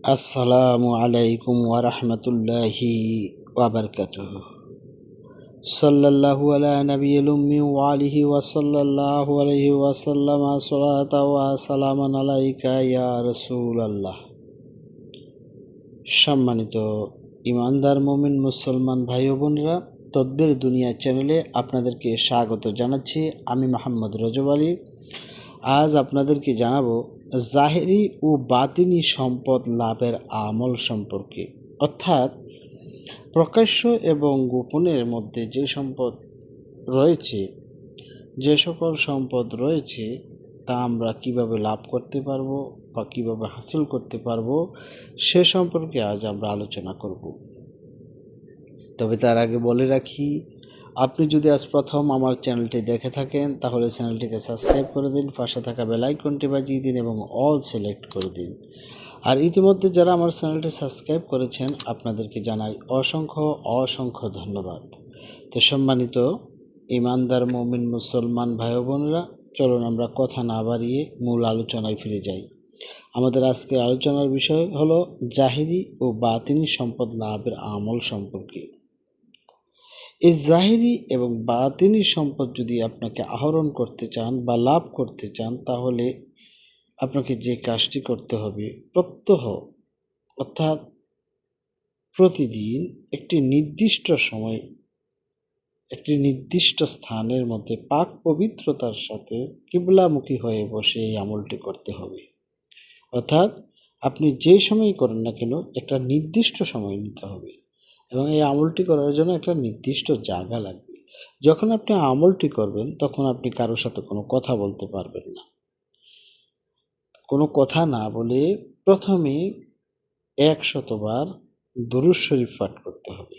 আসসালামু আলাইকুম ওয়া রাহমাতুল্লাহি ওয়া বারাকাতুহু। সাল্লাল্লাহু আলা নাবিয়িল উম্মি ওয়া আলিহি ওয়া সাল্লাল্লাহু আলাইহি ওয়া সাল্লামা সালাতা ওয়া সালামান আলাইকা ইয়া রাসূলুল্লাহ। সম্মানিত ইমানদার মুমিন মুসলমান ভাই ও বোনেরা, তদবির দুনিয়া চ্যানেলে আপনাদেরকে স্বাগত জানাচ্ছি। আমি মোহাম্মদ রজব আলী। আজ আপনাদেরকে জানাবো জাহেরি ও বাতিনি সম্পদ লাভের আমল সম্পর্কে, অর্থাৎ প্রকাশ্য এবং গোপনের মধ্যে যে সম্পদ রয়েছে, যে সকল সম্পদ রয়েছে তা আমরা কিভাবে লাভ করতে পারবো বা কিভাবে হাসিল করতে পারবো সে সম্পর্কে আজ আমরা আলোচনা করব। তবে তার আগে বলে রাখি, আপনি যদি আজ প্রথম আমার চ্যানেলটি দেখে থাকেন তাহলে চ্যানেলটিকে সাবস্ক্রাইব করে দিন, পাশে থাকা বেল আইকনটি বাজিয়ে দিন এবং অল সিলেক্ট করে দিন। আর ইতিমধ্যে যারা আমার চ্যানেলটি সাবস্ক্রাইব করেছেন আপনাদেরকে জানাই অসংখ্য অসংখ্য ধন্যবাদ। তো সম্মানিত ইমানদার মুমিন মুসলমান ভাই বোনেরা, চলুন আমরা কথা না বাড়িয়ে মূল আলোচনায় ফিরে যাই। আমাদের আজকের আলোচনার বিষয় হলো জাহিরি ও বাতিনি সম্পদ লাভের আমল সম্পর্কে। এই জাহিরি এবং বাতিনি সম্পদ যদি আপনাকে আহরণ করতে চান বা লাভ করতে চান, তাহলে আপনাকে যে কাজটি করতে হবে, প্রত্যহ অর্থাৎ প্রতিদিন একটি নির্দিষ্ট সময় একটি নির্দিষ্ট স্থানের মধ্যে পাক পবিত্রতার সাথে কিবলামুখী হয়ে বসে এই আমলটি করতে হবে। অর্থাৎ আপনি যে সময় করেন না কেন একটা নির্দিষ্ট সময় নিতে হবে এবং এই আমলটি করার জন্য একটা নির্দিষ্ট জায়গা লাগবে। যখন আপনি আমলটি করবেন তখন আপনি কারোর সাথে কোনো কথা বলতে পারবেন না। কোনো কথা না বলে প্রথমে 100 বার দুরূদ শরীফ পাঠ করতে হবে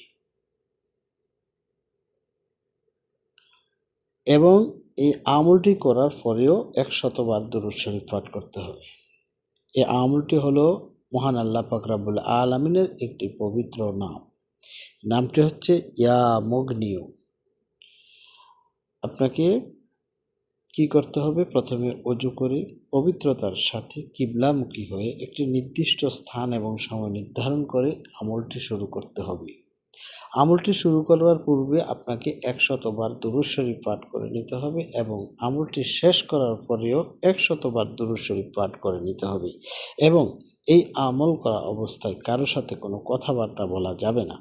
এবং এই আমলটি করার পরেও 100 বার দুরূদ শরীফ পাঠ করতে হবে। এই আমলটি হলো মহান আল্লাহ পাক রব্বুল আলামিনের একটি পবিত্র নাম। নামটি হচ্ছে ইয়া মুগনিউ। আপনাকে কি করতে হবে? প্রথমে অজু করে পবিত্রতার সাথে কিবলামুখী হয়ে একটি নির্দিষ্ট স্থান এবং সময় নির্ধারণ করে আমলটি শুরু করতে হবে। আমলটি শুরু করার পূর্বে আপনাকে 100 বার দুরূদ শরীফ পাঠ করে নিতে হবে এবং আমলটি শেষ করার পরেও 100 বার দুরূদ শরীফ পাঠ করে নিতে হবে এবং এই আমল করা অবস্থায় কারোর সাথে কোনো কথাবার্তা বলা যাবে না।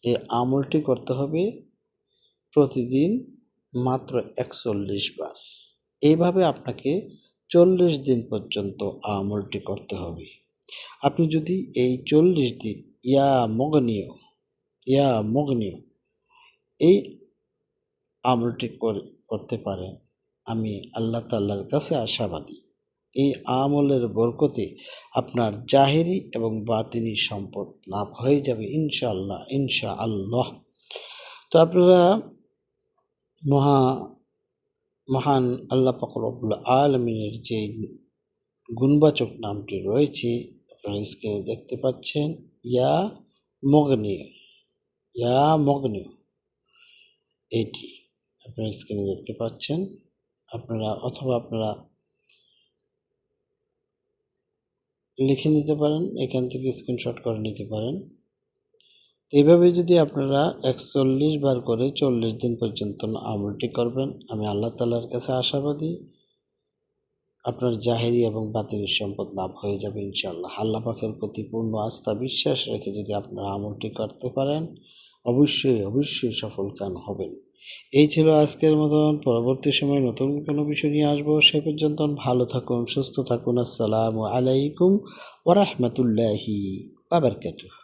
এই আমলটি করতে হবে প্রতিদিন মাত্র 41 বার। এইভাবে আপনাকে 40 দিন পর্যন্ত আমলটি করতে হবে। আপনি যদি এই 40 দিন ইয়া মুগনিউ এই আমলটি করতে পারেন, আমি আল্লাহ তাআলার কাছে আশাবাদী এই আমলের বরকতে আপনার জাহেরি এবং বাতিনি সম্পদ লাভ হয়ে যাবে ইনশাআল্লাহ। তো আপনারা মহান আল্লাহ পাক রব্বুল আলামিনের যে গুণবাচক নামটি রয়েছে আপনারা স্ক্রিনে দেখতে পাচ্ছেন, ইয়া মুগনিউ এটি আপনারা স্ক্রিনে দেখতে পাচ্ছেন। আপনারা লিখে নিতে পারেন, এখান থেকে স্ক্রিনশট করে নিতে পারেন। এইভাবে যদি আপনারা 41 বার করে 40 দিন পর্যন্ত আমলটি করবেন, আমি আল্লাহ তাআলার কাছে আশাবাদী আপনার জাহেরি এবং বাতিনি সম্পদ লাভ হয়ে যাবে ইনশাআল্লাহ। আল্লাহ পাকের প্রতি পূর্ণ আস্থা বিশ্বাস রেখে যদি আপনারা আমলটি করতে পারেন, অবশ্যই সফলকাম হবেন। এই ছিল আজকের মতন। পরবর্তী সময়ে নতুন কোনো বিষয় নিয়ে আসবো। সে পর্যন্ত ভালো থাকুন, সুস্থ থাকুন। আসসালামু আলাইকুম ওয়া রাহমাতুল্লাহি ওয়া বারাকাতুহু।